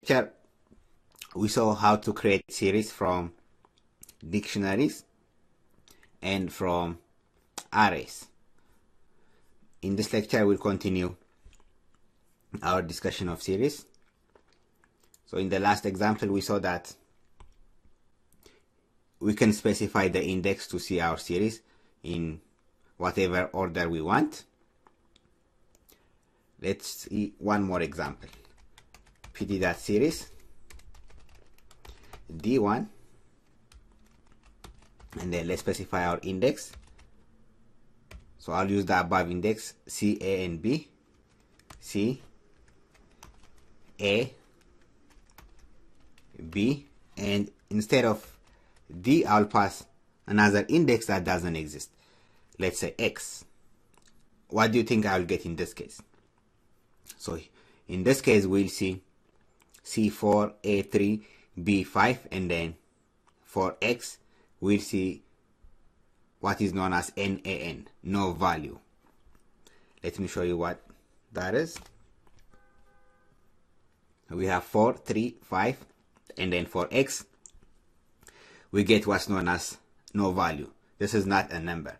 lecture, we saw how to create series from dictionaries and from arrays. In this lecture, we'll continue our discussion of series. So in the last example, we saw that we can specify the index to see our series in whatever order we want. Let's see one more example. pd.series d1, and then let's specify our index. So I'll use the above index C, A, and B. C, A, B, and instead of D, I'll pass another index that doesn't exist. Let's say X. What do you think I'll get in this case? So in this case, we'll see C4, A3, B5, and then for X, we'll see what is known as NaN, no value. Let me show you what that is. We have 4, 3, 5, and then for X, we get what's known as no value. This is not a number.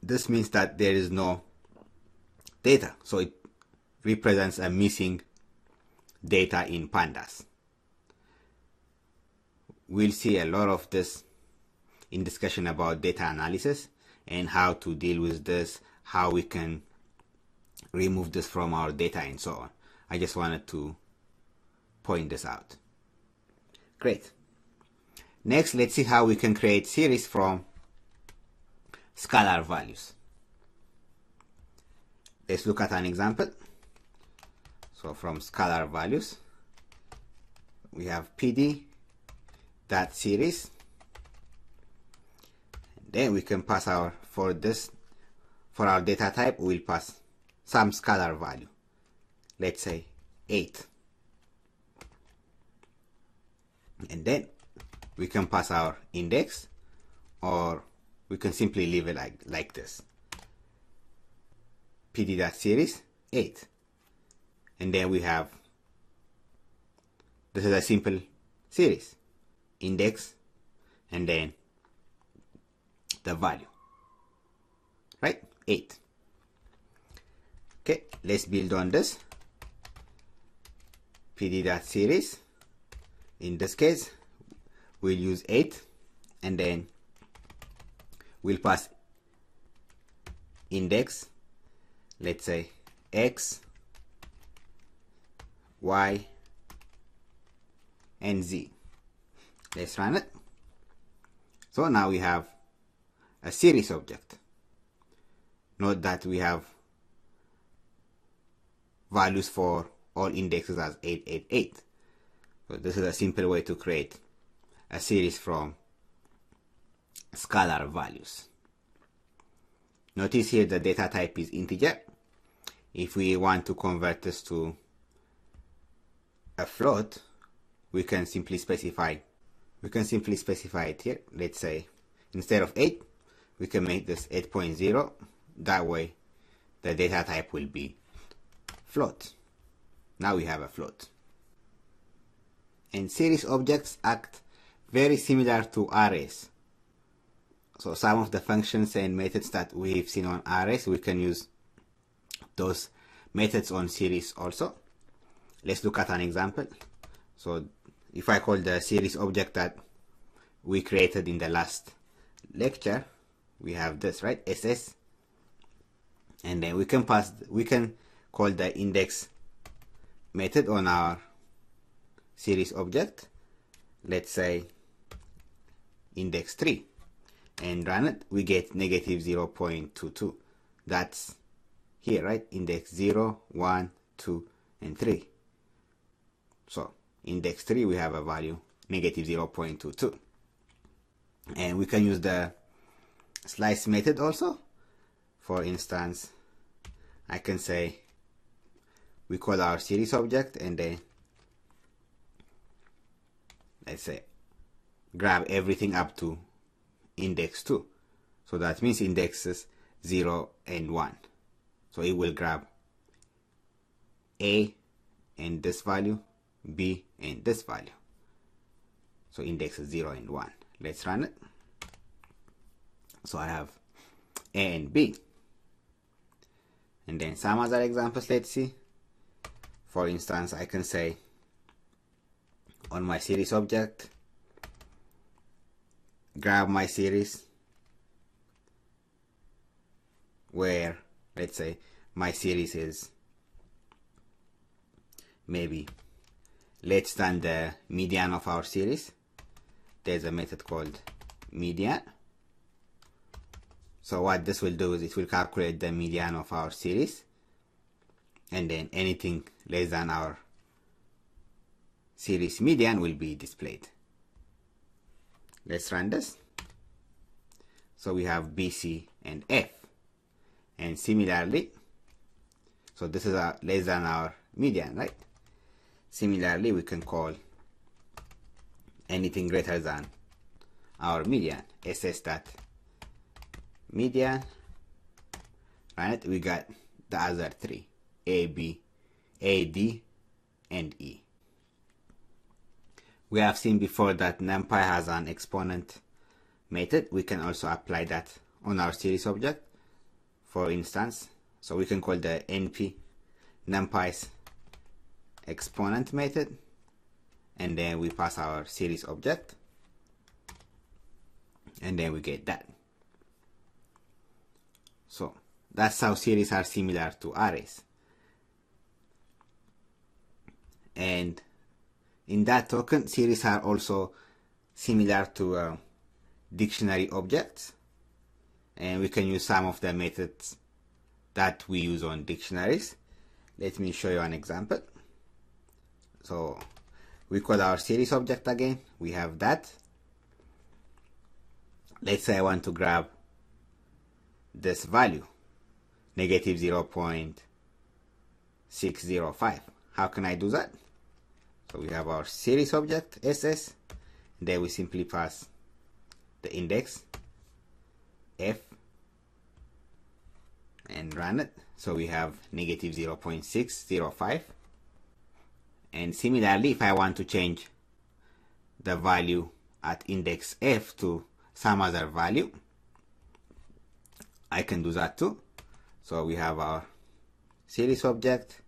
This means that there is no data, so it represents a missing data in pandas. We'll see a lot of this in discussion about data analysis and how to deal with this, how we can remove this from our data and so on. I just wanted to point this out. Great. Next, let's see how we can create series from scalar values. Let's look at an example. So from scalar values, we have pd.series. Then we can pass our, for our data type, we'll pass some scalar value. Let's say 8. And then we can pass our index, or we can simply leave it like this. pd.series 8. And then we have, this is a simple series, index, and then the value, right? 8. Okay, let's build on this. pd.series, in this case, we'll use 8, and then we'll pass index, let's say X, Y, and Z. Let's run it. So now we have a series object. Note that we have values for all indexes as 888. So this is a simple way to create a series from scalar values. Notice here the data type is integer. If we want to convert this to a float, we can simply specify it here. Let's say instead of 8, we can make this 8.0. That way the data type will be float. Now we have a float. And series objects act very similar to arrays. So some of the functions and methods that we've seen on arrays, we can use those methods on series also. Let's look at an example. So if I call the series object that we created in the last lecture, we have this, right? SS. And then we can call the index method on our series object. Let's say index 3, and run it. We get negative 0.22. That's here, right? Index 0, 1, 2, and 3. So index 3, we have a value negative 0.22. And we can use the slice method also. For instance, I can say we call our series object, and then let's say grab everything up to index 2. So that means indexes 0 and 1. So it will grab A and this value, B and this value. So index is 0 and 1. Let's run it. So I have A and B. And then some other examples, let's see. For instance, I can say on my series object, grab my series where, let's say, my series is maybe less than the median of our series. There's a method called median. So what this will do is it will calculate the median of our series, and then anything less than our series median will be displayed. Let's run this. So we have B, C, and F. And similarly, so this is less than our median, right? Similarly, we can call anything greater than our median, SS dot median, right? We got the other three, A, B, A, D, and E. We have seen before that NumPy has an exponent method. We can also apply that on our series object, for instance. So we can call the NP NumPy's exponent method, and then we pass our series object, and then we get that. So that's how series are similar to arrays. And in that token, series are also similar to dictionary objects, and we can use some of the methods that we use on dictionaries. Let me show you an example. So we call our series object again. We have that. Let's say I want to grab this value, negative 0.605. How can I do that? So we have our series object, SS. Then we simply pass the index, F, and run it. So we have negative 0.605. And similarly, if I want to change the value at index F to some other value, I can do that too. So we have our series object.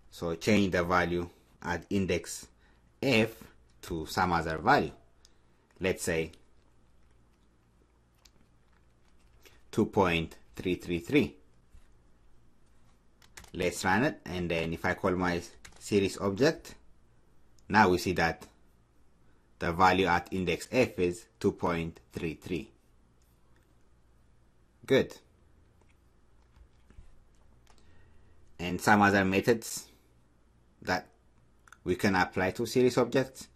So change the value at index F to some other value. Let's say 2.333. Let's run it, and then if I call my series object, now we see that the value at index F is 2.33. Good. And some other methods that we can apply to series objects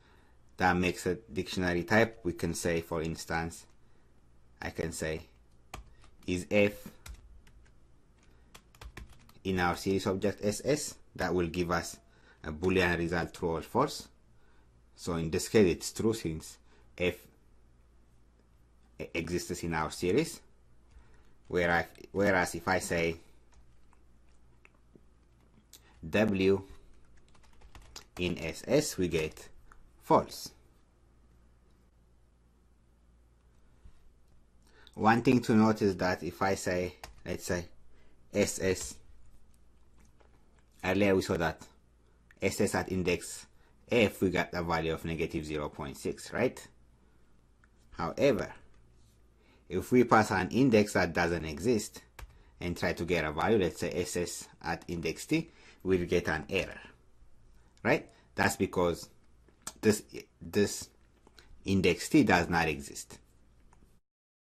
that makes a dictionary type. We can say, for instance, I can say is F in our series object SS. That will give us a Boolean result, true or false. So in this case it's true, since F exists in our series. Whereas if I say W in SS, we get false. One thing to note is that if I say, let's say SS, earlier we saw that SS at index F, we got a value of negative 0.6, right? However, if we pass an index that doesn't exist and try to get a value, let's say SS at index T, we'll get an error, right? That's because this index T does not exist.